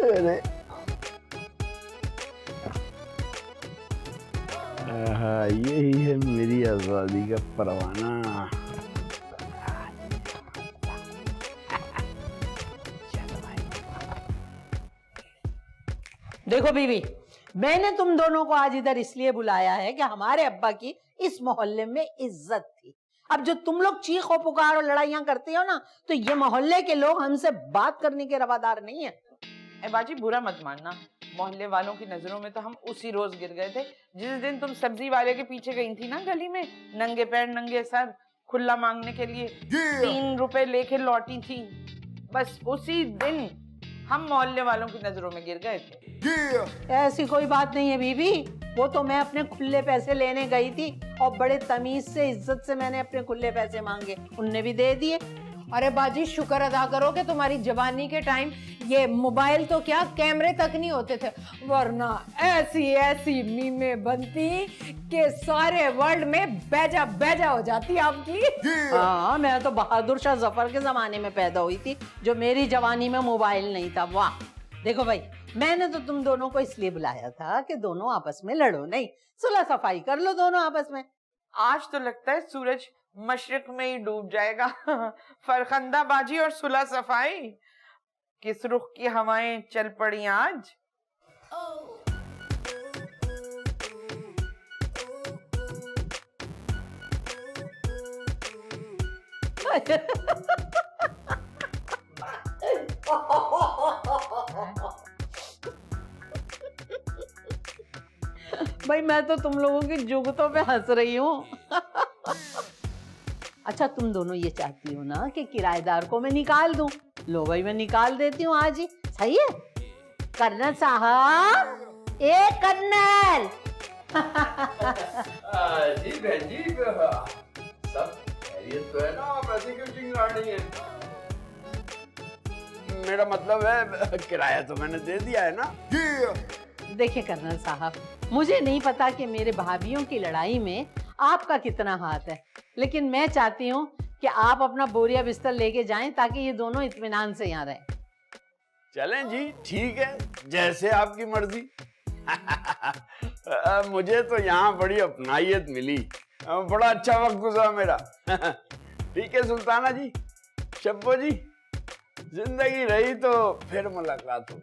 अरे यही है मेरी आजादी का परवाना। देखो बीवी, मैंने तुम दोनों को आज इधर इसलिए बुलाया है कि हमारे अब्बा की इस मोहल्ले में इज्जत थी। अब जो तुम लोग चीखो पुकार और लड़ाइयां करते हो ना, तो ये मोहल्ले के लोग हमसे बात करने के रवादार नहीं है। ए बाजी, बुरा मत मानना, मोहल्ले वालों की नजरों में तो हम उसी रोज गिर गए थे जिस दिन तुम सब्जी वाले के पीछे गई थी ना गली में, नंगे पैर नंगे सर खुला मांगने के लिए 3 रुपए लेके लौटी थी। बस उसी दिन हम मोहल्ले वालों की नजरों में गिर गए थे। ऐसी कोई बात नहीं है बीबी, वो तो मैं अपने खुले पैसे लेने गई थी और बड़े तमीज से इज्जत से मैंने अपने खुले पैसे मांगे, उनने भी दे दिए। अरे बाजी, शुक्र अदा करो कि तुम्हारी जवानी के टाइम ये मोबाइल तो क्या कैमरे तक नहीं होते थे, वरना ऐसी ऐसी मीमें बनती कि सारे वर्ल्ड में बेजा बेजा हो जाती आपकी। हाँ, मैं तो बहादुर शाह जफर के जमाने में पैदा हुई थी, जो मेरी जवानी में मोबाइल नहीं था। वाह। देखो भाई, मैंने तो तुम दोनों को इसलिए बुलाया था कि दोनों आपस में लड़ो नहीं, सुलह सफाई कर लो दोनों आपस में। आज तो लगता है सूरज मशरिक में ही डूब जाएगा। फरखंदा बाजी और सुलह सफाई, किस रुख की हवाएं चल पड़ी आज। भाई मैं तो तुम लोगों की जुगतों पे हंस रही हूँ। अच्छा, तुम दोनों ये चाहती हो ना कि किराएदार को मैं निकाल दूं? लो भाई, मैं निकाल देती हूँ आज ही। सही है कर्नल साहब? ए कर्नल। जी बहन जी, सब खैरियत तो है ना? आप ऐसे क्यों चिंगा रही हैं? मेरा मतलब है किराया तो मैंने दे दिया है ना। देखिए कर्नल साहब, मुझे नहीं पता कि मेरे भाभीियों की लड़ाई में आपका कितना हाथ है, लेकिन मैं चाहती हूँ कि आप अपना बोरिया बिस्तर लेके जाएं ताकि ये दोनों इत्मीनान से यहाँ रहें। चलें जी, ठीक है, जैसे आपकी मर्जी। मुझे तो यहाँ बड़ी अपनाइयत मिली, बड़ा अच्छा वक्त गुजरा मेरा। ठीक है सुल्ताना जी, शब्बो जी, जिंदगी रही तो फिर मुलाकात हो।